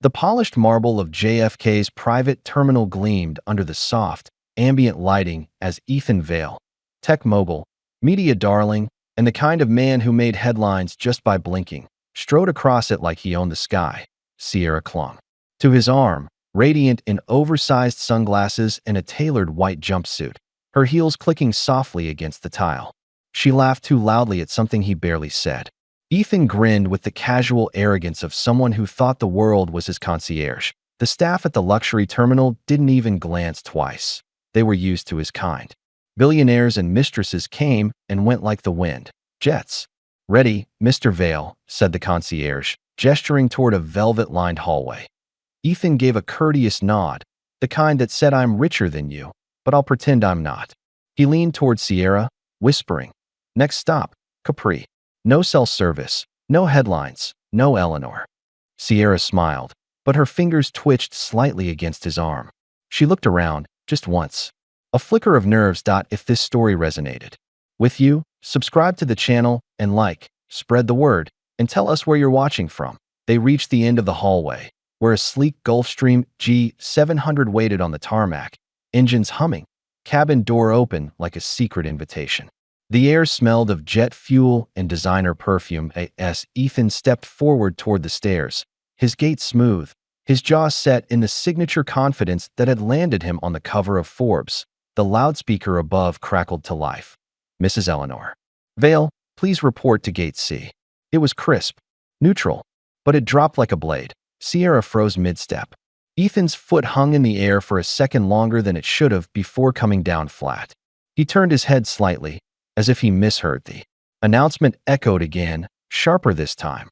The polished marble of JFK's private terminal gleamed under the soft, ambient lighting as Ethan Vale, tech mogul, media darling, and the kind of man who made headlines just by blinking, strode across it like he owned the sky. Sierra clung to his arm, radiant in oversized sunglasses and a tailored white jumpsuit, her heels clicking softly against the tile. She laughed too loudly at something he barely said. Ethan grinned with the casual arrogance of someone who thought the world was his concierge. The staff at the luxury terminal didn't even glance twice. They were used to his kind. Billionaires and mistresses came and went like the wind. Jets. "Ready, Mr. Vale," said the concierge, gesturing toward a velvet-lined hallway. Ethan gave a courteous nod, the kind that said, "I'm richer than you, but I'll pretend I'm not." He leaned toward Sierra, whispering, "Next stop, Capri. No cell service, no headlines, no Eleanor." Sierra smiled, but her fingers twitched slightly against his arm. She looked around, just once. A flicker of nerves. If this story resonated with you, subscribe to the channel and spread the word, and tell us where you're watching from. They reached the end of the hallway, where a sleek Gulfstream G700 waited on the tarmac, engines humming, cabin door open like a secret invitation. The air smelled of jet fuel and designer perfume. As Ethan stepped forward toward the stairs, his gait smooth, his jaw set in the signature confidence that had landed him on the cover of Forbes. The loudspeaker above crackled to life. "Mrs. Eleanor Vale, please report to Gate C." It was crisp, neutral, but it dropped like a blade. Sierra froze mid-step. Ethan's foot hung in the air for a second longer than it should have before coming down flat. He turned his head slightly, as if he misheard. The announcement echoed again, sharper this time.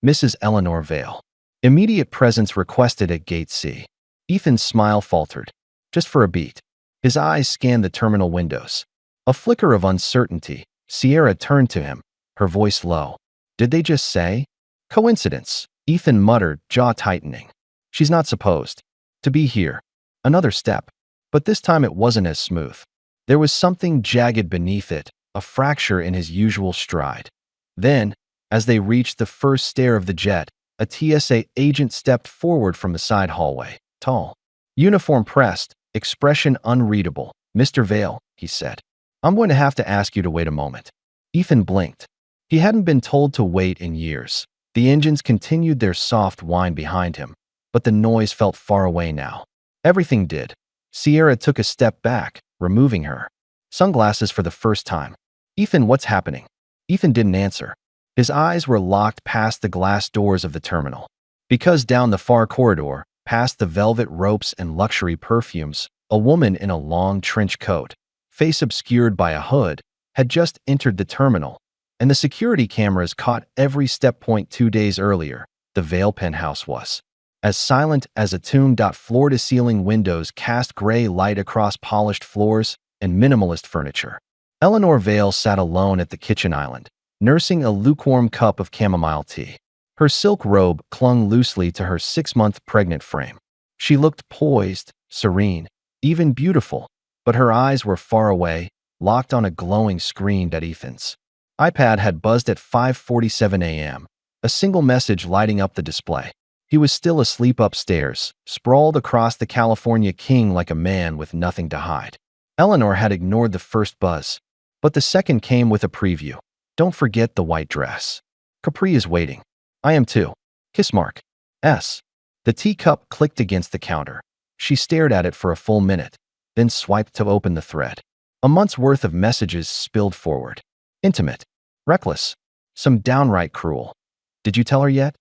"Mrs. Eleanor Vale. Immediate presence requested at Gate C." Ethan's smile faltered, just for a beat. His eyes scanned the terminal windows. A flicker of uncertainty. Sierra turned to him, her voice low. "Did they just say?" "Coincidence," Ethan muttered, jaw tightening. "She's not supposed to be here." Another step, but this time it wasn't as smooth. There was something jagged beneath it, a fracture in his usual stride. Then, as they reached the first stair of the jet, a TSA agent stepped forward from the side hallway, tall, uniform pressed, expression unreadable. "Mr. Vale," he said, "I'm going to have to ask you to wait a moment." Ethan blinked. He hadn't been told to wait in years. The engines continued their soft whine behind him, but the noise felt far away now. Everything did. Sierra took a step back, removing her sunglasses for the first time. "Ethan, what's happening?" Ethan didn't answer. His eyes were locked past the glass doors of the terminal. Because down the far corridor, past the velvet ropes and luxury perfumes, a woman in a long trench coat, face obscured by a hood, had just entered the terminal, and the security cameras caught every step point. 2 days earlier, the Vale penthouse was as silent as a tomb. Floor-to-ceiling windows cast gray light across polished floors and minimalist furniture. Eleanor Vale sat alone at the kitchen island, nursing a lukewarm cup of chamomile tea. Her silk robe clung loosely to her 6-month pregnant frame. She looked poised, serene, even beautiful, but her eyes were far away, locked on a glowing screen. Ethan's iPad had buzzed at 5:47 a.m., a single message lighting up the display. He was still asleep upstairs, sprawled across the California King like a man with nothing to hide. Eleanor had ignored the first buzz, but the second came with a preview. "Don't forget the white dress. Capri is waiting." "I am too. Kiss mark. S." The teacup clicked against the counter. She stared at it for a full minute, then swiped to open the thread. A month's worth of messages spilled forward. Intimate. Reckless. Some downright cruel. "Did you tell her yet?"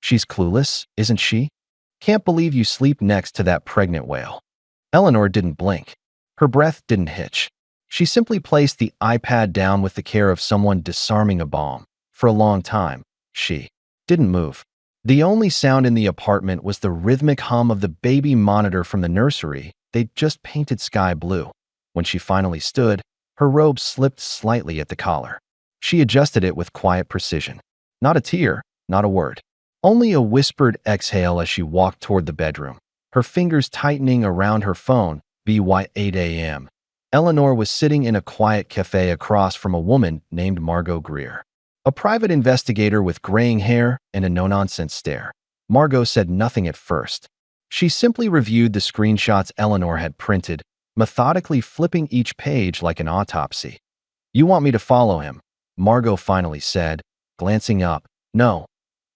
"She's clueless, isn't she? Can't believe you sleep next to that pregnant whale." Eleanor didn't blink. Her breath didn't hitch. She simply placed the iPad down with the care of someone disarming a bomb. For a long time, she didn't move. The only sound in the apartment was the rhythmic hum of the baby monitor from the nursery they'd just painted sky blue. When she finally stood, her robe slipped slightly at the collar. She adjusted it with quiet precision. Not a tear, not a word. Only a whispered exhale as she walked toward the bedroom, her fingers tightening around her phone. By 8 a.m. Eleanor was sitting in a quiet cafe across from a woman named Margot Greer, a private investigator with graying hair and a no-nonsense stare. Margot said nothing at first. She simply reviewed the screenshots Eleanor had printed, methodically flipping each page like an autopsy. "You want me to follow him?" Margot finally said, glancing up. "No,"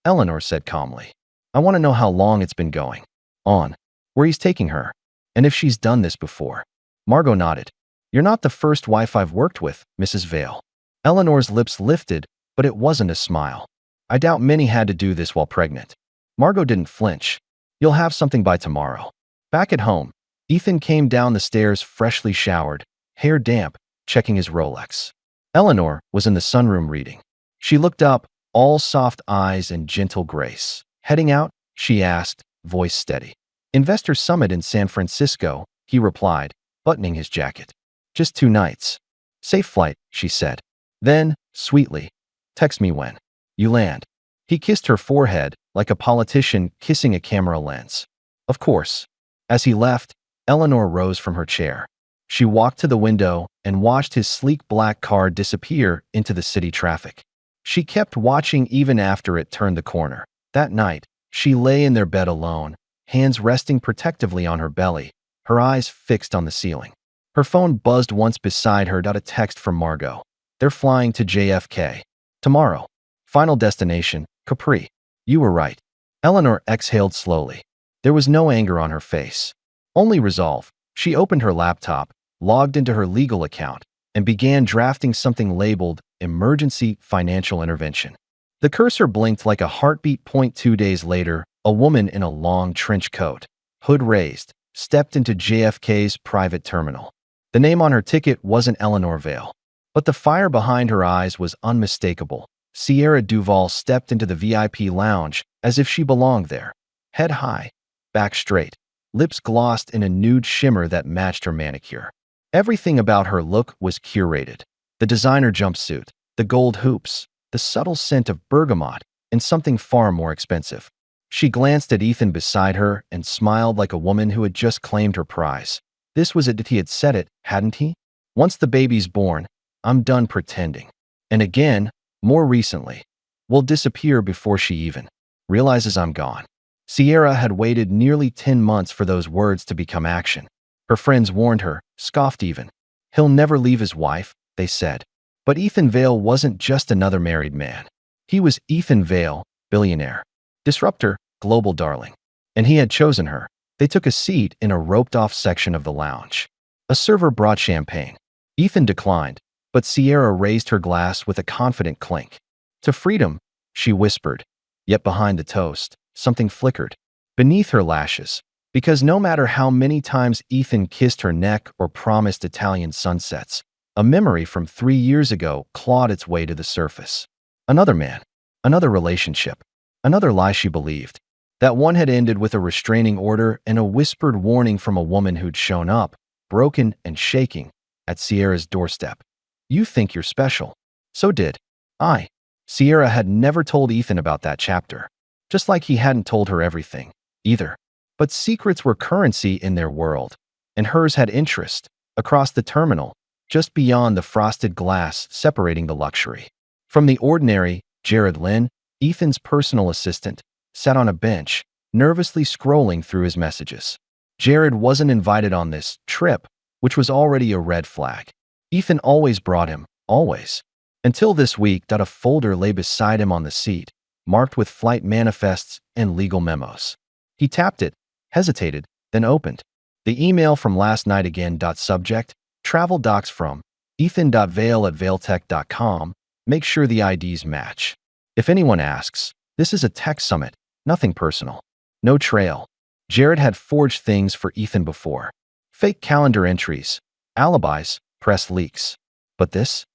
Eleanor said calmly. "I want to know how long it's been going on, where he's taking her, and if she's done this before." Margot nodded. "You're not the first wife I've worked with, Mrs. Vale." Eleanor's lips lifted, but it wasn't a smile. "I doubt many had to do this while pregnant." Margot didn't flinch. "You'll have something by tomorrow." Back at home, Ethan came down the stairs freshly showered, hair damp, checking his Rolex. Eleanor was in the sunroom reading. She looked up, all soft eyes and gentle grace. "Heading out?" she asked, voice steady. "Investor Summit in San Francisco," he replied, buttoning his jacket. "Just 2 nights." "Safe flight," she said. Then, sweetly, "Text me when you land." He kissed her forehead like a politician kissing a camera lens. "Of course." As he left, Eleanor rose from her chair. She walked to the window and watched his sleek black car disappear into the city traffic. She kept watching even after it turned the corner. That night, she lay in their bed alone, hands resting protectively on her belly, her eyes fixed on the ceiling. Her phone buzzed once beside her. A text from Margot. "They're flying to JFK. Tomorrow. Final destination, Capri." "You were right." Eleanor exhaled slowly. There was no anger on her face, only resolve. She opened her laptop, logged into her legal account, and began drafting something labeled Emergency Financial Intervention. The cursor blinked like a heartbeat. 2 days later, a woman in a long trench coat, hood raised, stepped into JFK's private terminal. The name on her ticket wasn't Eleanor Vale, but the fire behind her eyes was unmistakable. Sierra Duval stepped into the VIP lounge as if she belonged there. Head high, back straight, lips glossed in a nude shimmer that matched her manicure. Everything about her look was curated. The designer jumpsuit, the gold hoops, the subtle scent of bergamot, and something far more expensive. She glanced at Ethan beside her and smiled like a woman who had just claimed her prize. This was it. He had said it, hadn't he? "Once the baby's born, I'm done pretending." And again, more recently, "Will disappear before she even realizes I'm gone." Sierra had waited nearly 10 months for those words to become action. Her friends warned her, scoffed even. "He'll never leave his wife," they said. But Ethan Vale wasn't just another married man. He was Ethan Vale, billionaire, disruptor, global darling. And he had chosen her. They took a seat in a roped-off section of the lounge. A server brought champagne. Ethan declined, but Sierra raised her glass with a confident clink. "To freedom," she whispered. Yet behind the toast, something flickered. Beneath her lashes, because no matter how many times Ethan kissed her neck or promised Italian sunsets, a memory from 3 years ago clawed its way to the surface. Another man, another relationship, another lie she believed. That one had ended with a restraining order and a whispered warning from a woman who'd shown up, broken and shaking, at Sierra's doorstep. "You think you're special. So did I." Sierra had never told Ethan about that chapter, just like he hadn't told her everything, either. But secrets were currency in their world, and hers had interest, across the terminal, just beyond the frosted glass separating the luxury. From the ordinary, Jared Lynn, Ethan's personal assistant, sat on a bench, nervously scrolling through his messages. Jared wasn't invited on this trip, which was already a red flag. Ethan always brought him, always. Until this week, a folder lay beside him on the seat, marked with flight manifests and legal memos. He tapped it, hesitated, then opened. The email from last night again. Subject, travel docs from ethan.vale@valetech.com. Make sure the IDs match. If anyone asks, this is a tech summit, nothing personal. No trail. Jared had forged things for Ethan before. Fake calendar entries, alibis, press leaks. But this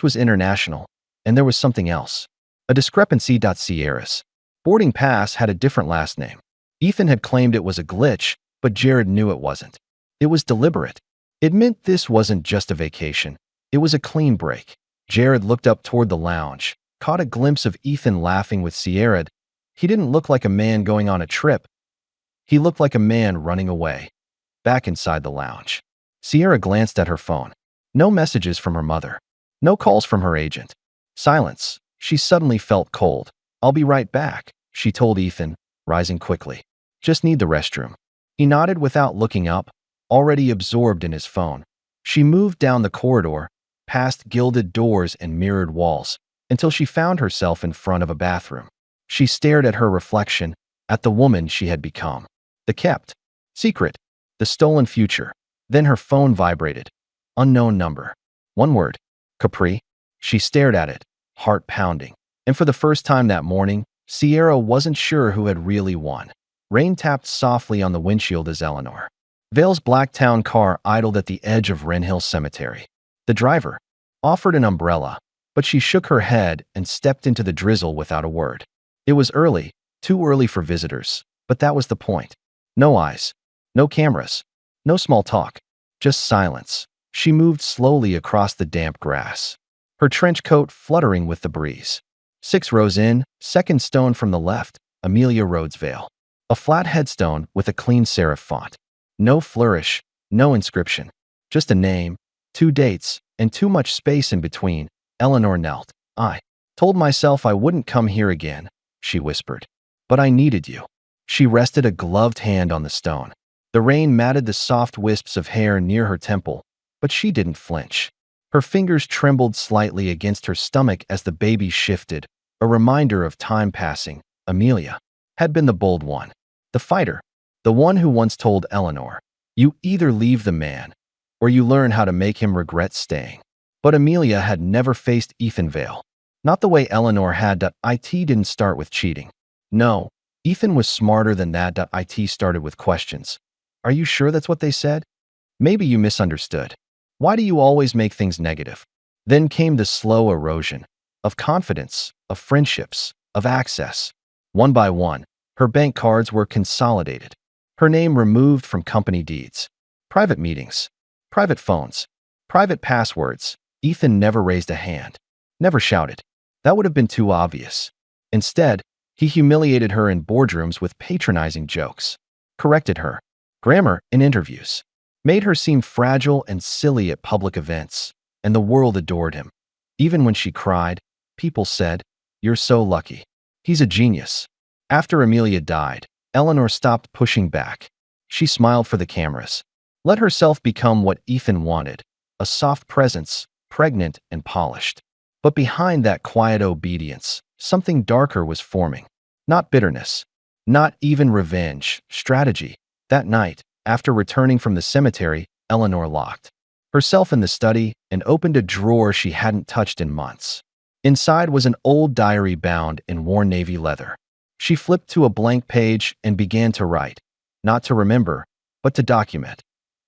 was international, and there was something else. A discrepancy. Sierra's boarding pass had a different last name. Ethan had claimed it was a glitch, but Jared knew it wasn't. It was deliberate. It meant this wasn't just a vacation. It was a clean break. Jared looked up toward the lounge, caught a glimpse of Ethan laughing with Sierra. He didn't look like a man going on a trip. He looked like a man running away. Back inside the lounge, Sierra glanced at her phone. No messages from her mother. No calls from her agent. Silence. She suddenly felt cold. "I'll be right back," she told Ethan, rising quickly. Just need the restroom. He nodded without looking up, already absorbed in his phone. She moved down the corridor, past gilded doors and mirrored walls, until she found herself in front of a bathroom. She stared at her reflection, at the woman she had become. The kept secret, the stolen future. Then her phone vibrated. Unknown number. One word. Capri. She stared at it, heart pounding. And for the first time that morning, Sierra wasn't sure who had really won. Rain tapped softly on the windshield as Eleanor Vale's black town car idled at the edge of Wren Hill Cemetery. The driver offered an umbrella, but she shook her head and stepped into the drizzle without a word. It was early, too early for visitors, but that was the point. No eyes, no cameras, no small talk, just silence. She moved slowly across the damp grass, her trench coat fluttering with the breeze. 6 rows in, second stone from the left, Amelia Rhodes Vale. A flat headstone with a clean serif font. No flourish, no inscription. Just a name, 2 dates, and too much space in between. Eleanor knelt. I told myself I wouldn't come here again, she whispered. But I needed you. She rested a gloved hand on the stone. The rain matted the soft wisps of hair near her temple, but she didn't flinch. Her fingers trembled slightly against her stomach as the baby shifted, a reminder of time passing. Amelia had been the bold one, the fighter, the one who once told Eleanor, "You either leave the man, or you learn how to make him regret staying." But Amelia had never faced Ethan Vale. Not the way Eleanor had. It didn't start with cheating. No, Ethan was smarter than that. It started with questions. Are you sure that's what they said? Maybe you misunderstood. Why do you always make things negative? Then came the slow erosion of confidence, of friendships, of access. One by one, her bank cards were consolidated. Her name removed from company deeds. Private meetings, private phones, private passwords. Ethan never raised a hand, never shouted. That would have been too obvious. Instead, he humiliated her in boardrooms with patronizing jokes, corrected her grammar in interviews, made her seem fragile and silly at public events, and the world adored him. Even when she cried, people said, "You're so lucky. He's a genius." After Amelia died, Eleanor stopped pushing back. She smiled for the cameras, let herself become what Ethan wanted, a soft presence, pregnant and polished. But behind that quiet obedience, something darker was forming. Not bitterness, not even revenge, strategy. That night, after returning from the cemetery, Eleanor locked herself in the study and opened a drawer she hadn't touched in months. Inside was an old diary bound in worn navy leather. She flipped to a blank page and began to write, not to remember, but to document.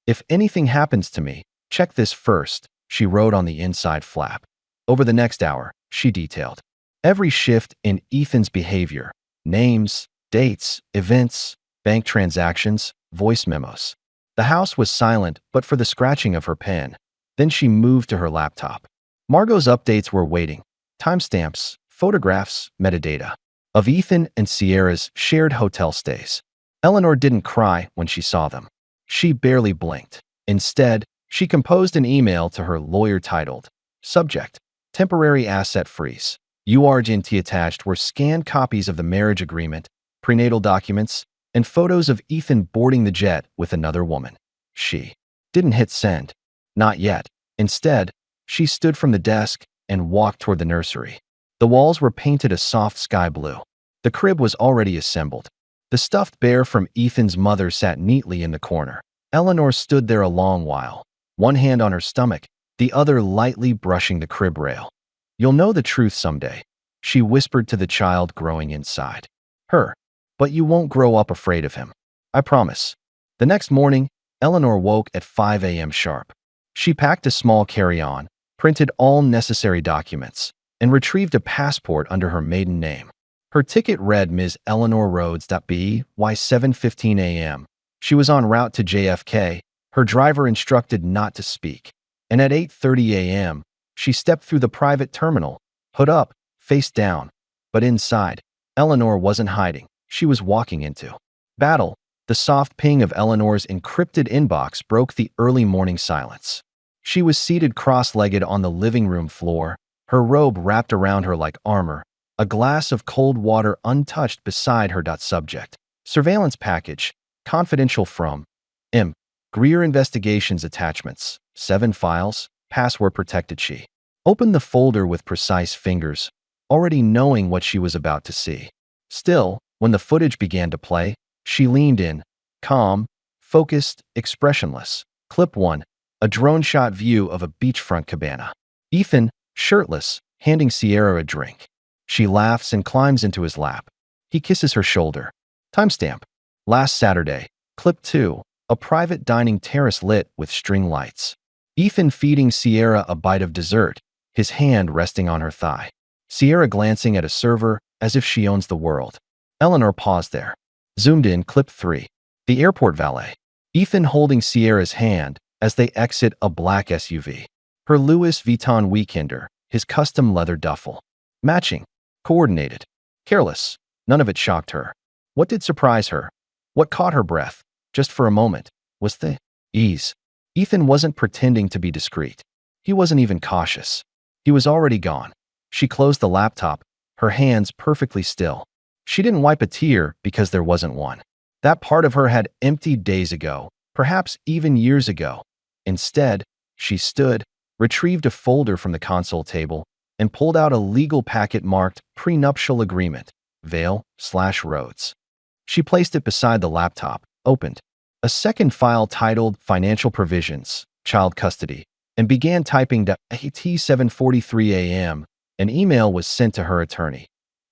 "If anything happens to me, check this first," she wrote on the inside flap. Over the next hour, she detailed every shift in Ethan's behavior: names, dates, events, bank transactions, voice memos. The house was silent but for the scratching of her pen. Then she moved to her laptop. Margot's updates were waiting. Timestamps, photographs, metadata of Ethan and Sierra's shared hotel stays. Eleanor didn't cry when she saw them. She barely blinked. Instead, she composed an email to her lawyer titled, "Subject, Temporary Asset Freeze." URGNT attached were scanned copies of the marriage agreement, prenatal documents, and photos of Ethan boarding the jet with another woman. She didn't hit send. Not yet. Instead, she stood from the desk and walked toward the nursery. The walls were painted a soft sky blue. The crib was already assembled. The stuffed bear from Ethan's mother sat neatly in the corner. Eleanor stood there a long while, one hand on her stomach, the other lightly brushing the crib rail. "You'll know the truth someday," she whispered to the child growing inside her. "But you won't grow up afraid of him. I promise." The next morning, Eleanor woke at 5 a.m. sharp. She packed a small carry-on, printed all necessary documents, and retrieved a passport under her maiden name. Her ticket read Ms. Eleanor Rhodes. By 7:15 a.m., she was en route to JFK, her driver instructed not to speak. And at 8:30 a.m., she stepped through the private terminal, hood up, face down. But inside, Eleanor wasn't hiding. She was walking into battle. The soft ping of Eleanor's encrypted inbox broke the early morning silence. She was seated cross-legged on the living room floor, her robe wrapped around her like armor, a glass of cold water untouched beside her. Subject: surveillance package, confidential from M. Greer Investigations attachments, 7 files, password protected. She opened the folder with precise fingers, already knowing what she was about to see. Still, when the footage began to play, she leaned in, calm, focused, expressionless. Clip 1. A drone-shot view of a beachfront cabana. Ethan, shirtless, handing Sierra a drink. She laughs and climbs into his lap. He kisses her shoulder. Timestamp: last Saturday. Clip 2. A private dining terrace lit with string lights. Ethan feeding Sierra a bite of dessert, his hand resting on her thigh. Sierra glancing at a server as if she owns the world. Eleanor paused there. Zoomed in. Clip 3. The airport valet. Ethan holding Sierra's hand as they exit a black SUV. Her Louis Vuitton weekender, his custom leather duffel. Matching. Coordinated. Careless. None of it shocked her. What did surprise her? What caught her breath, just for a moment, was the ease. Ethan wasn't pretending to be discreet. He wasn't even cautious. He was already gone. She closed the laptop, her hands perfectly still. She didn't wipe a tear because there wasn't one. That part of her had emptied days ago, perhaps even years ago. Instead, she stood, retrieved a folder from the console table, and pulled out a legal packet marked Prenuptial Agreement, Vale/Rhodes. She placed it beside the laptop, opened a second file titled Financial Provisions, Child Custody, and began typing to at 7:43 a.m. An email was sent to her attorney.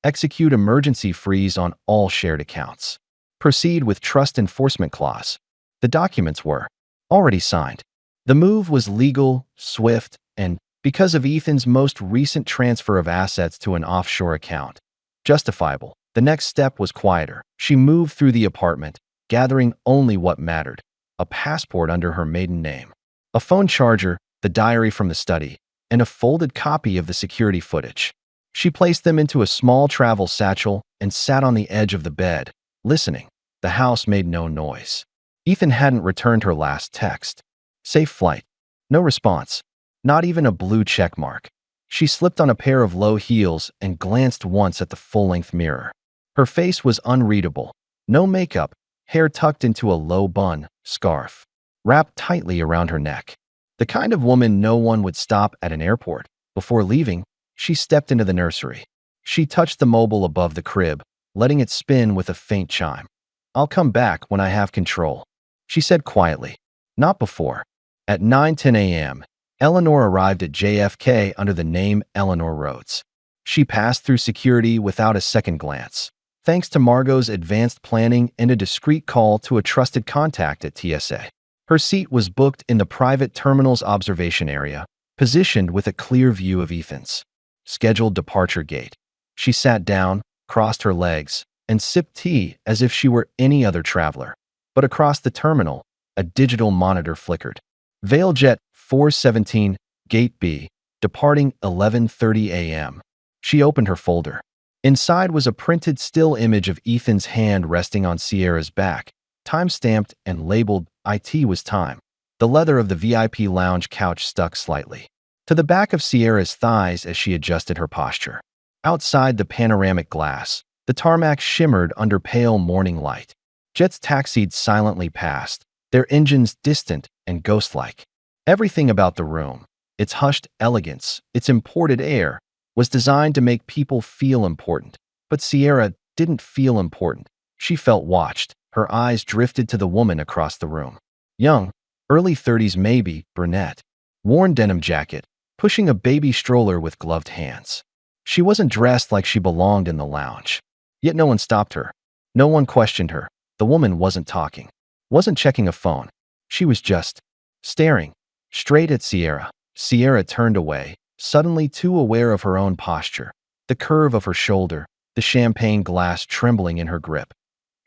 Execute emergency freeze on all shared accounts. Proceed with trust enforcement clause. The documents were already signed. The move was legal, swift, and, because of Ethan's most recent transfer of assets to an offshore account, justifiable. The next step was quieter. She moved through the apartment, gathering only what mattered: a passport under her maiden name, a phone charger, the diary from the study, and a folded copy of the security footage. She placed them into a small travel satchel and sat on the edge of the bed, listening. The house made no noise. Ethan hadn't returned her last text. Safe flight. No response. Not even a blue check mark. She slipped on a pair of low heels and glanced once at the full-length mirror. Her face was unreadable. No makeup, hair tucked into a low bun, scarf wrapped tightly around her neck. The kind of woman no one would stop at an airport. Before leaving, she stepped into the nursery. She touched the mobile above the crib, letting it spin with a faint chime. "I'll come back when I have control," she said quietly. Not before. At 9:10 a.m., Eleanor arrived at JFK under the name Eleanor Rhodes. She passed through security without a second glance, thanks to Margot's advanced planning and a discreet call to a trusted contact at TSA. Her seat was booked in the private terminal's observation area, positioned with a clear view of Ethan's scheduled departure gate. She sat down, crossed her legs, and sipped tea as if she were any other traveler. But across the terminal, a digital monitor flickered. ValeJet 417, Gate B, departing 11:30 a.m. She opened her folder. Inside was a printed still image of Ethan's hand resting on Sierra's back, time-stamped and labeled "IT was time." The leather of the VIP lounge couch stuck slightly to the back of Sierra's thighs as she adjusted her posture. Outside the panoramic glass, the tarmac shimmered under pale morning light. Jets taxied silently past, their engines distant and ghost-like. Everything about the room, its hushed elegance, its imported air, was designed to make people feel important. But Sierra didn't feel important. She felt watched. Her eyes drifted to the woman across the room. Young, early 30s maybe, brunette. Worn denim jacket, pushing a baby stroller with gloved hands. She wasn't dressed like she belonged in the lounge. Yet no one stopped her. No one questioned her. The woman wasn't talking, wasn't checking a phone. She was just staring straight at Sierra. Sierra turned away, suddenly too aware of her own posture, the curve of her shoulder, the champagne glass trembling in her grip.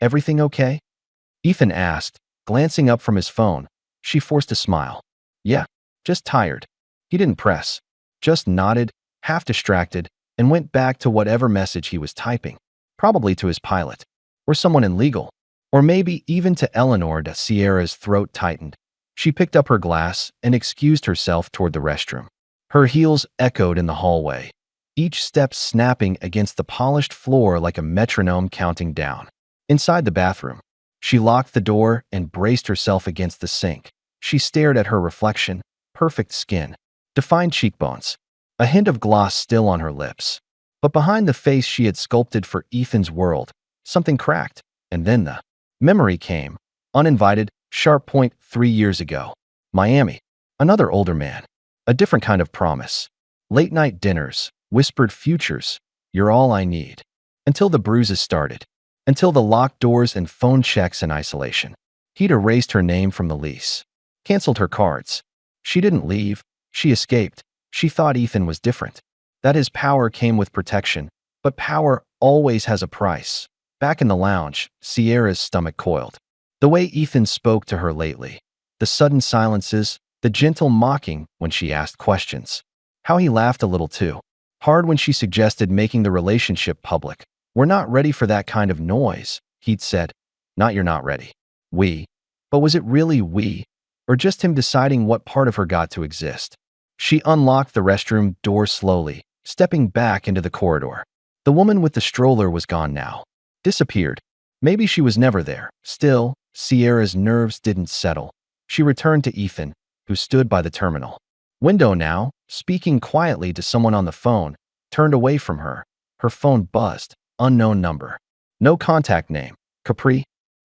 "Everything okay?" Ethan asked, glancing up from his phone. She forced a smile. "Yeah, just tired." He didn't press, just nodded, half distracted, and went back to whatever message he was typing, probably to his pilot, or someone in legal, or maybe even to Eleanor. Sierra's throat tightened. She picked up her glass and excused herself toward the restroom. Her heels echoed in the hallway. each step snapping against the polished floor like a metronome counting down. Inside the bathroom, she locked the door and braced herself against the sink. She stared at her reflection, perfect skin, defined cheekbones, a hint of gloss still on her lips. But behind the face she had sculpted for Ethan's world, something cracked, and then the memory came, uninvited, sharp point 3 years ago. Miami. Another older man. A different kind of promise. Late-night dinners, whispered futures, you're all I need. Until the bruises started. Until the locked doors and phone checks in isolation. He'd erased her name from the lease. Canceled her cards. She didn't leave. She escaped. She thought Ethan was different. That his power came with protection. But power always has a price. Back in the lounge, Sierra's stomach coiled. The way Ethan spoke to her lately. The sudden silences, the gentle mocking when she asked questions. How he laughed a little too. Hard when she suggested making the relationship public. We're not ready for that kind of noise, he'd said. Not you're not ready. We. But was it really we? Or just him deciding what part of her got to exist? She unlocked the restroom door slowly, stepping back into the corridor. The woman with the stroller was gone now. Disappeared. Maybe she was never there. Still, Sierra's nerves didn't settle. She returned to Ethan, who stood by the terminal window now, speaking quietly to someone on the phone, turned away from her. Her phone buzzed. Unknown number. No contact name. Capri.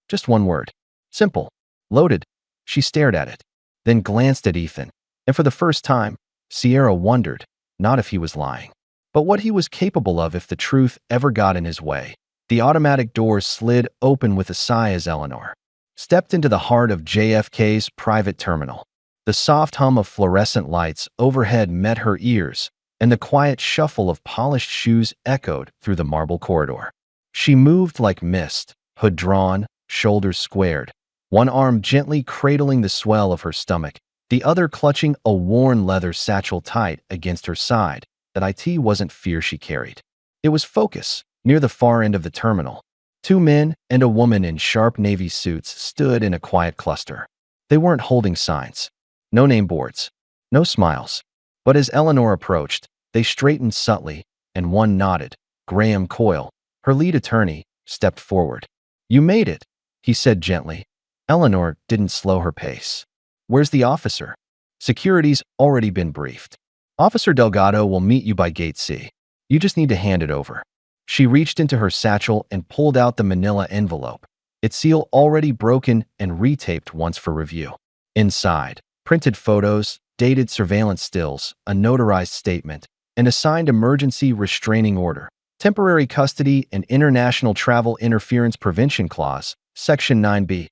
Just one word. Simple. Loaded. She stared at it, then glanced at Ethan. And for the first time, Sierra wondered, not if he was lying, but what he was capable of if the truth ever got in his way. The automatic door slid open with a sigh as Eleanor stepped into the heart of JFK's private terminal. The soft hum of fluorescent lights overhead met her ears, and the quiet shuffle of polished shoes echoed through the marble corridor. She moved like mist, hood drawn, shoulders squared, one arm gently cradling the swell of her stomach, the other clutching a worn leather satchel tight against her side. That IT wasn't fear she carried. It was focus, near the far end of the terminal. 2 men and a woman in sharp navy suits stood in a quiet cluster. They weren't holding signs. No name boards. No smiles. But as Eleanor approached, they straightened subtly, and one nodded. Graham Coyle, her lead attorney, stepped forward. You made it, he said gently. Eleanor didn't slow her pace. Where's the officer? Security's already been briefed. Officer Delgado will meet you by Gate C. You just need to hand it over. She reached into her satchel and pulled out the manila envelope, its seal already broken and retaped once for review. Inside, printed photos, dated surveillance stills, a notarized statement, and a signed emergency restraining order, temporary custody and international travel interference prevention clause, Section 9B.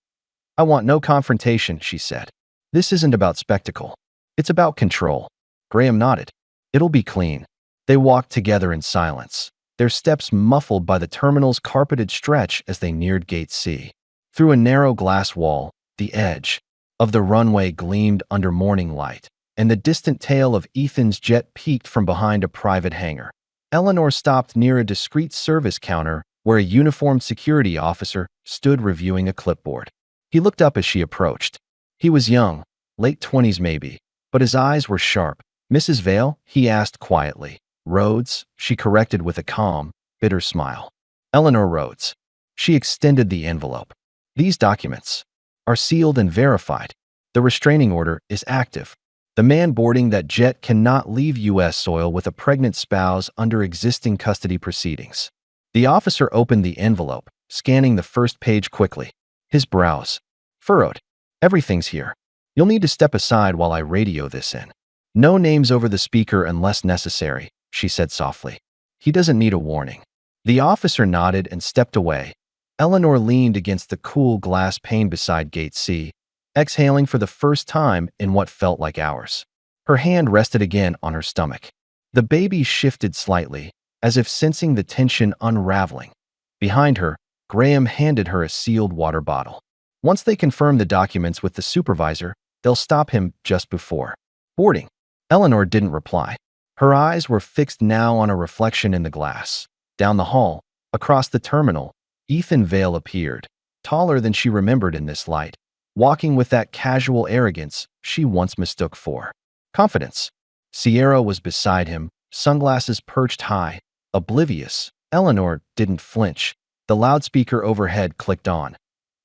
I want no confrontation, she said. This isn't about spectacle. It's about control. Graham nodded. It'll be clean. They walked together in silence, their steps muffled by the terminal's carpeted stretch as they neared Gate C. Through a narrow glass wall, the edge of the runway gleamed under morning light, and the distant tail of Ethan's jet peeked from behind a private hangar. Eleanor stopped near a discreet service counter where a uniformed security officer stood reviewing a clipboard. He looked up as she approached. He was young, late 20s maybe, but his eyes were sharp. Mrs. Vale, he asked quietly. Rhodes, she corrected with a calm, bitter smile. Eleanor Rhodes. She extended the envelope. These documents are sealed and verified. The restraining order is active. The man boarding that jet cannot leave U.S. soil with a pregnant spouse under existing custody proceedings. The officer opened the envelope, scanning the first page quickly. His brows furrowed. Everything's here. You'll need to step aside while I radio this in. No names over the speaker unless necessary, she said softly. He doesn't need a warning. The officer nodded and stepped away. Eleanor leaned against the cool glass pane beside Gate C, exhaling for the first time in what felt like hours. Her hand rested again on her stomach. The baby shifted slightly, as if sensing the tension unraveling. Behind her, Graham handed her a sealed water bottle. Once they confirm the documents with the supervisor, they'll stop him just before boarding. Eleanor didn't reply. Her eyes were fixed now on a reflection in the glass. Down the hall, across the terminal, Ethan Vale appeared, taller than she remembered in this light, walking with that casual arrogance she once mistook for confidence. Sierra was beside him, sunglasses perched high. Oblivious, Eleanor didn't flinch. The loudspeaker overhead clicked on.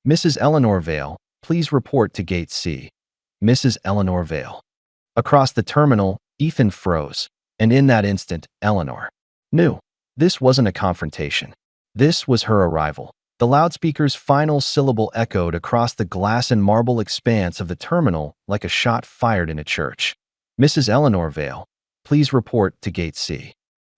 Mrs. Eleanor Vale, please report to Gate C. Mrs. Eleanor Vale. Across the terminal, Ethan froze, and in that instant, Eleanor knew. This wasn't a confrontation. This was her arrival. The loudspeaker's final syllable echoed across the glass and marble expanse of the terminal like a shot fired in a church. Mrs. Eleanor Vale, please report to Gate C.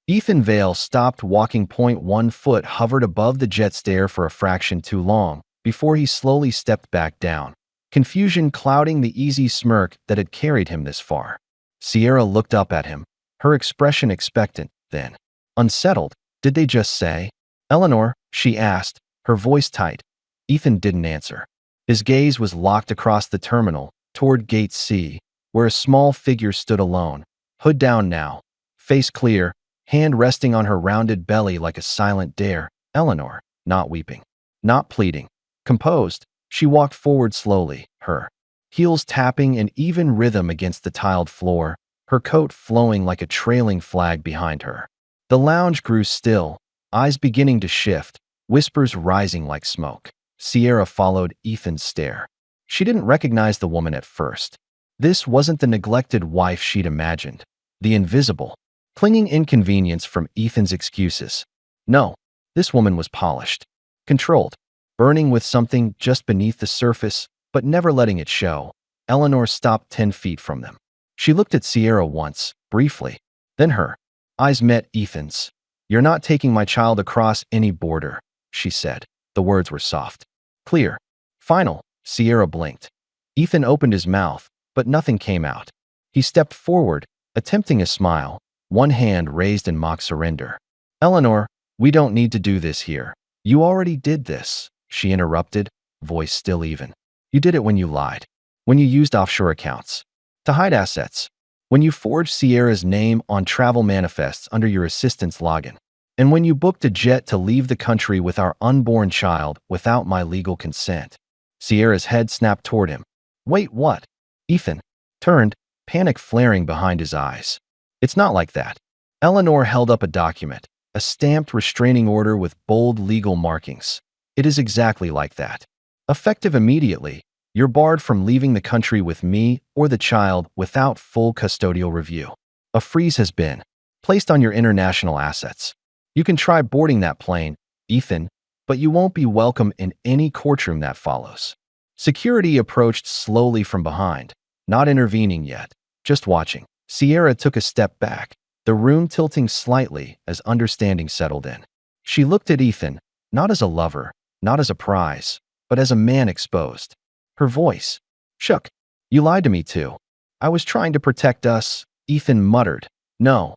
Ethan Vale stopped walking. 1 foot hovered above the jet stair for a fraction too long before he slowly stepped back down, confusion clouding the easy smirk that had carried him this far. Sierra looked up at him, her expression expectant, then unsettled. Did they just say? Eleanor, she asked, her voice tight. Ethan didn't answer. His gaze was locked across the terminal, toward Gate C, where a small figure stood alone, hood down now, face clear, hand resting on her rounded belly like a silent dare. Eleanor, not weeping, not pleading. Composed, she walked forward slowly, her heels tapping an even rhythm against the tiled floor, her coat flowing like a trailing flag behind her. The lounge grew still, eyes beginning to shift, whispers rising like smoke. Sierra followed Ethan's stare. She didn't recognize the woman at first. This wasn't the neglected wife she'd imagined, the invisible, clinging inconvenience from Ethan's excuses. No, this woman was polished, controlled, burning with something just beneath the surface, but never letting it show. Eleanor stopped 10 feet from them. She looked at Sierra once, briefly. Then her eyes met Ethan's. You're not taking my child across any border, she said. The words were soft, clear, final. Sierra blinked. Ethan opened his mouth, but nothing came out. He stepped forward, attempting a smile, one hand raised in mock surrender. Eleanor, we don't need to do this here. You already did this, she interrupted, voice still even. You did it when you lied, when you used offshore accounts to hide assets, when you forged Sierra's name on travel manifests under your assistant's login, and when you booked a jet to leave the country with our unborn child without my legal consent. Sierra's head snapped toward him. Wait, what? Ethan turned, panic flaring behind his eyes. It's not like that. Eleanor held up a document, a stamped restraining order with bold legal markings. It is exactly like that. Effective immediately, you're barred from leaving the country with me or the child without full custodial review. A freeze has been placed on your international assets. You can try boarding that plane, Ethan, but you won't be welcome in any courtroom that follows. Security approached slowly from behind, not intervening yet, just watching. Sierra took a step back, the room tilting slightly as understanding settled in. She looked at Ethan, not as a lover, not as a prize, but as a man exposed. Her voice shook. You lied to me too. I was trying to protect us, Ethan muttered. No.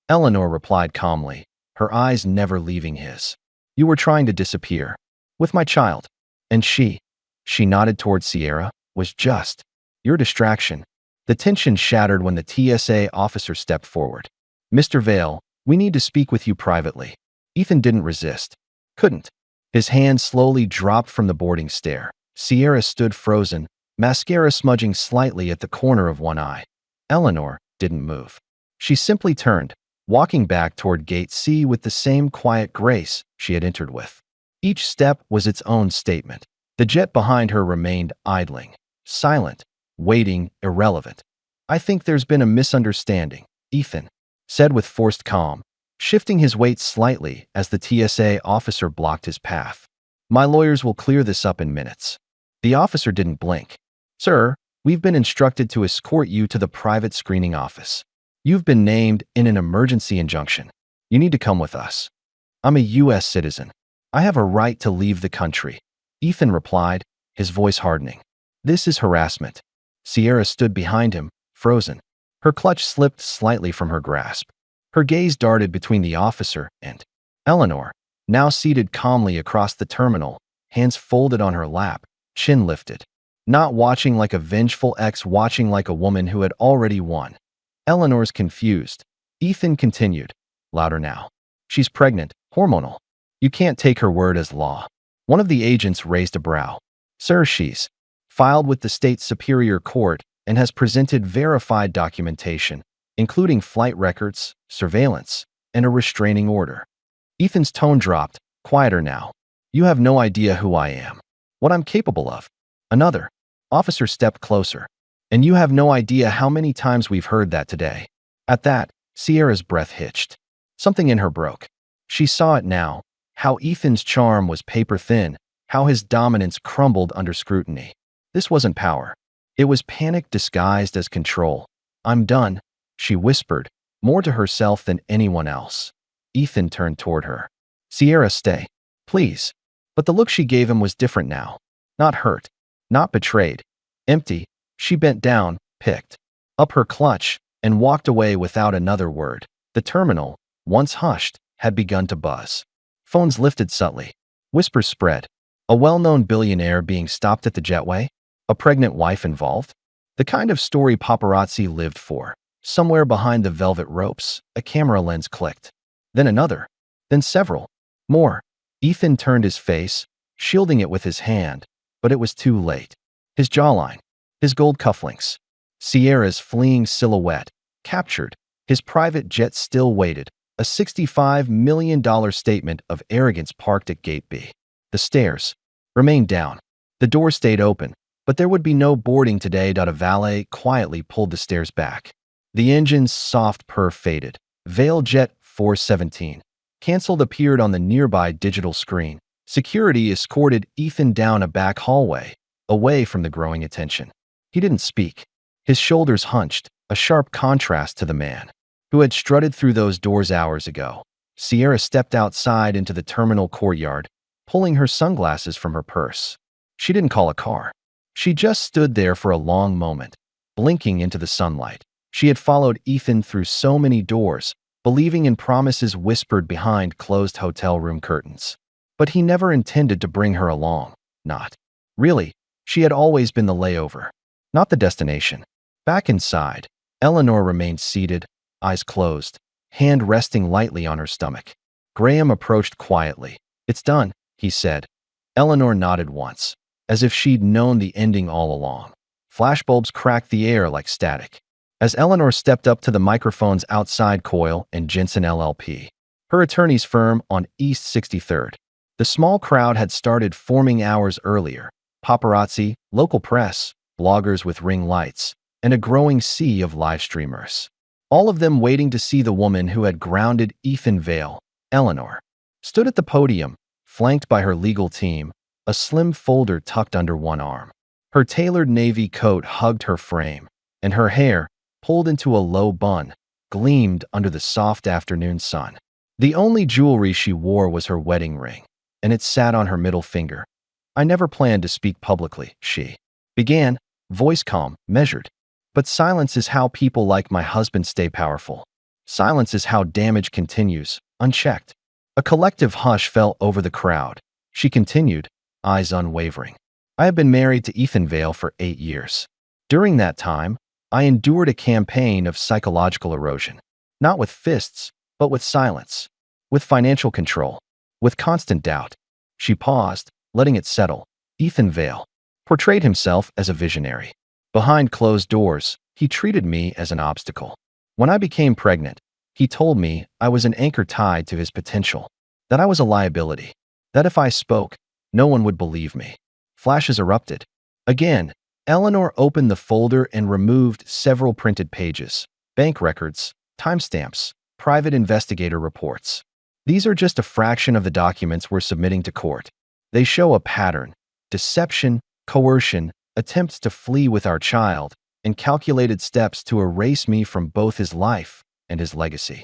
Eleanor replied calmly, her eyes never leaving his. You were trying to disappear. With my child. And she nodded toward Sierra, was just your distraction. The tension shattered when the TSA officer stepped forward. Mr. Vale, we need to speak with you privately. Ethan didn't resist. Couldn't. His hand slowly dropped from the boarding stair. Sierra stood frozen, mascara smudging slightly at the corner of one eye. Eleanor didn't move. She simply turned, walking back toward Gate C with the same quiet grace she had entered with. Each step was its own statement. The jet behind her remained idling, silent, waiting, irrelevant. I think there's been a misunderstanding, Ethan said with forced calm, shifting his weight slightly as the TSA officer blocked his path. My lawyers will clear this up in minutes. The officer didn't blink. Sir, we've been instructed to escort you to the private screening office. You've been named in an emergency injunction. You need to come with us. I'm a U.S. citizen. I have a right to leave the country. Ethan replied, his voice hardening. This is harassment. Sierra stood behind him, frozen. Her clutch slipped slightly from her grasp. Her gaze darted between the officer and Eleanor, now seated calmly across the terminal, hands folded on her lap, chin lifted. Not watching like a vengeful ex, watching like a woman who had already won. Eleanor's confused. Ethan continued, louder now. She's pregnant, hormonal. You can't take her word as law. One of the agents raised a brow. Sir, she's filed with the state superior court and has presented verified documentation, including flight records, surveillance, and a restraining order. Ethan's tone dropped. Quieter now. You have no idea who I am. What I'm capable of. Another officer stepped closer. And you have no idea how many times we've heard that today. At that, Sierra's breath hitched. Something in her broke. She saw it now, how Ethan's charm was paper-thin, how his dominance crumbled under scrutiny. This wasn't power. It was panic disguised as control. I'm done, she whispered, more to herself than anyone else. Ethan turned toward her. Sierra, stay. Please. But the look she gave him was different now. Not hurt. Not betrayed. Empty. She bent down, picked up her clutch, and walked away without another word. The terminal, once hushed, had begun to buzz. Phones lifted subtly. Whispers spread. A well-known billionaire being stopped at the jetway? A pregnant wife involved? The kind of story paparazzi lived for. Somewhere behind the velvet ropes, a camera lens clicked. Then another. Then several. More. Ethan turned his face, shielding it with his hand, but it was too late. His jawline. His gold cufflinks. Sierra's fleeing silhouette. Captured. His private jet still waited. A $65 million statement of arrogance parked at Gate B. The stairs remained down. The door stayed open, but there would be no boarding today. A valet quietly pulled the stairs back. The engine's soft purr faded. Vail Jet 417. Cancelled appeared on the nearby digital screen. Security escorted Ethan down a back hallway, away from the growing attention. He didn't speak. His shoulders hunched, a sharp contrast to the man who had strutted through those doors hours ago. Sierra stepped outside into the terminal courtyard, pulling her sunglasses from her purse. She didn't call a car. She just stood there for a long moment, blinking into the sunlight. She had followed Ethan through so many doors, believing in promises whispered behind closed hotel room curtains. But he never intended to bring her along. Not. Really, she had always been the layover, not the destination. Back inside, Eleanor remained seated, eyes closed, hand resting lightly on her stomach. Graham approached quietly. It's done, he said. Eleanor nodded once, as if she'd known the ending all along. Flashbulbs cracked the air like static. As Eleanor stepped up to the microphones outside Coyle and Jensen LLP, her attorney's firm on East 63rd, the small crowd had started forming hours earlier. Paparazzi, local press, bloggers with ring lights, and a growing sea of live streamers. All of them waiting to see the woman who had grounded Ethan Vail. Eleanor stood at the podium, flanked by her legal team, a slim folder tucked under one arm. Her tailored navy coat hugged her frame, and her hair, pulled into a low bun, gleamed under the soft afternoon sun. The only jewelry she wore was her wedding ring, and it sat on her middle finger. I never planned to speak publicly, she began, voice calm, measured. But silence is how people like my husband stay powerful. Silence is how damage continues, unchecked. A collective hush fell over the crowd. She continued, eyes unwavering. I have been married to Ethan Vail for 8 years. During that time, I endured a campaign of psychological erosion. Not with fists, but with silence. With financial control. With constant doubt. She paused, letting it settle. Ethan Vail portrayed himself as a visionary. Behind closed doors, he treated me as an obstacle. When I became pregnant, he told me I was an anchor tied to his potential, that I was a liability, that if I spoke, no one would believe me. Flashes erupted. Again, Eleanor opened the folder and removed several printed pages, bank records, timestamps, private investigator reports. These are just a fraction of the documents we're submitting to court. They show a pattern: deception, coercion, attempts to flee with our child, and calculated steps to erase me from both his life and his legacy.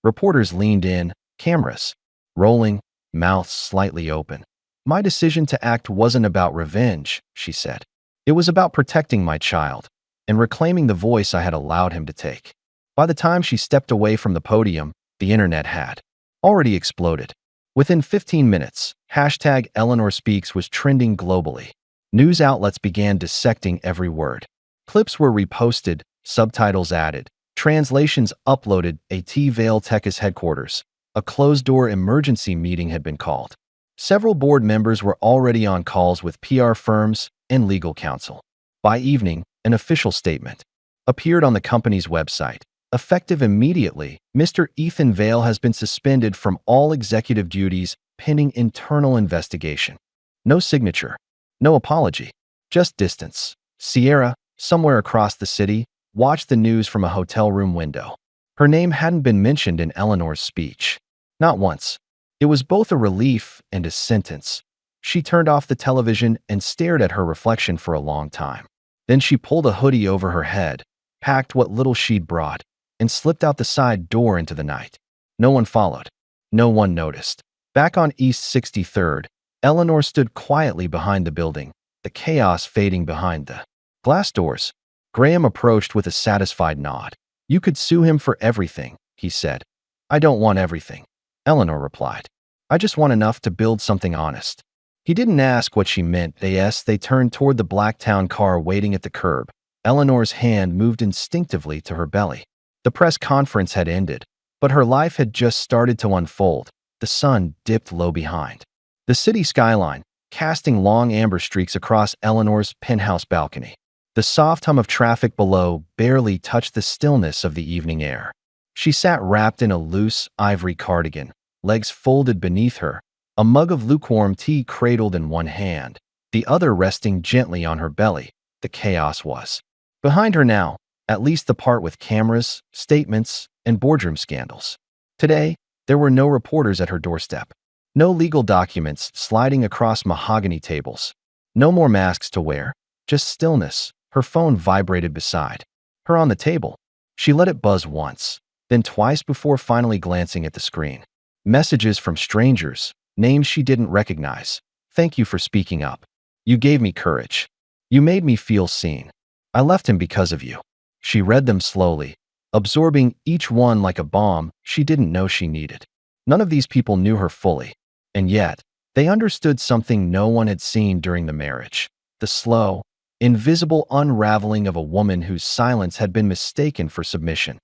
Reporters leaned in, cameras rolling, mouths slightly open. My decision to act wasn't about revenge, she said. It was about protecting my child and reclaiming the voice I had allowed him to take. By the time she stepped away from the podium, the internet had already exploded. Within 15 minutes, hashtag Eleanor Speaks was trending globally. News outlets began dissecting every word. Clips were reposted, subtitles added, translations uploaded. At Vail Tech's headquarters, a closed-door emergency meeting had been called. Several board members were already on calls with PR firms and legal counsel. By evening, an official statement appeared on the company's website, Effective immediately, Mr. Ethan Vale has been suspended from all executive duties pending internal investigation. No signature. No apology. Just distance. Sierra, somewhere across the city, watched the news from a hotel room window. Her name hadn't been mentioned in Eleanor's speech. Not once. It was both a relief and a sentence. She turned off the television and stared at her reflection for a long time. Then she pulled a hoodie over her head, packed what little she'd brought, and slipped out the side door into the night. No one followed. No one noticed. Back on East 63rd, Eleanor stood quietly behind the building, the chaos fading behind the glass doors. Graham approached with a satisfied nod. "You could sue him for everything," he said. "I don't want everything," Eleanor replied. "I just want enough to build something honest." He didn't ask what she meant. They turned toward the Blacktown car waiting at the curb. Eleanor's hand moved instinctively to her belly. The press conference had ended, but her life had just started to unfold. The sun dipped low behind the city skyline, casting long amber streaks across Eleanor's penthouse balcony. The soft hum of traffic below barely touched the stillness of the evening air. She sat wrapped in a loose ivory cardigan, legs folded beneath her, a mug of lukewarm tea cradled in one hand, the other resting gently on her belly. The chaos was behind her now, at least the part with cameras, statements, and boardroom scandals. Today, there were no reporters at her doorstep. No legal documents sliding across mahogany tables. No more masks to wear, just stillness. Her phone vibrated beside her on the table. She let it buzz once, then twice before finally glancing at the screen. Messages from strangers, names she didn't recognize. "Thank you for speaking up. You gave me courage. You made me feel seen. I left him because of you." She read them slowly, absorbing each one like a bomb she didn't know she needed. None of these people knew her fully, and yet they understood something no one had seen during the marriage. The slow, invisible unraveling of a woman whose silence had been mistaken for submission.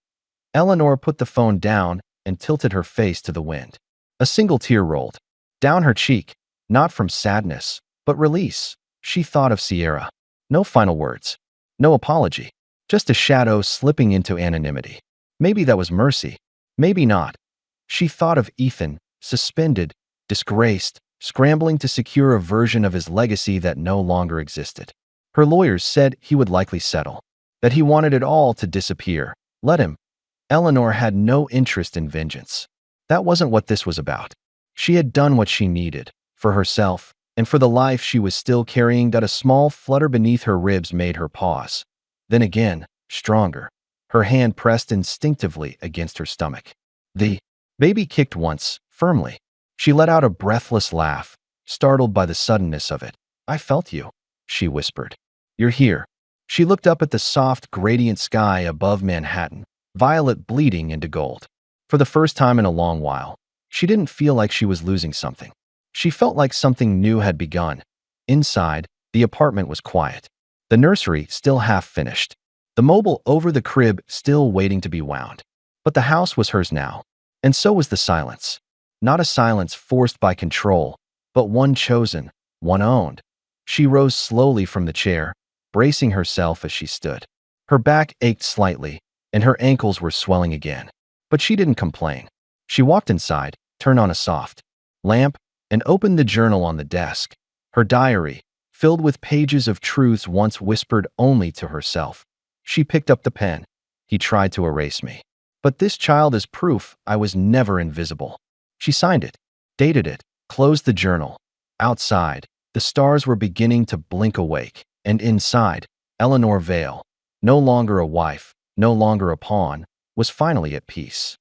Eleanor put the phone down and tilted her face to the wind. A single tear rolled down her cheek, not from sadness, but release. She thought of Sierra. No final words. No apology. Just a shadow slipping into anonymity. Maybe that was mercy. Maybe not. She thought of Ethan, suspended, disgraced, scrambling to secure a version of his legacy that no longer existed. Her lawyers said he would likely settle, that he wanted it all to disappear. Let him. Eleanor had no interest in vengeance. That wasn't what this was about. She had done what she needed, for herself, and for the life she was still carrying. That a small flutter beneath her ribs made her pause. Then again, stronger. Her hand pressed instinctively against her stomach. The baby kicked once, firmly. She let out a breathless laugh, startled by the suddenness of it. "I felt you," she whispered. "You're here." She looked up at the soft, gradient sky above Manhattan, violet bleeding into gold. For the first time in a long while, she didn't feel like she was losing something. She felt like something new had begun. Inside, the apartment was quiet. The nursery still half finished. The mobile over the crib still waiting to be wound. But the house was hers now. And so was the silence. Not a silence forced by control, but one chosen, one owned. She rose slowly from the chair, bracing herself as she stood. Her back ached slightly, and her ankles were swelling again. But she didn't complain. She walked inside, turned on a soft lamp, and opened the journal on the desk. Her diary, filled with pages of truths once whispered only to herself. She picked up the pen. "He tried to erase me. But this child is proof I was never invisible." She signed it, dated it, closed the journal. Outside, the stars were beginning to blink awake, and inside, Eleanor Vale, no longer a wife, no longer a pawn, was finally at peace.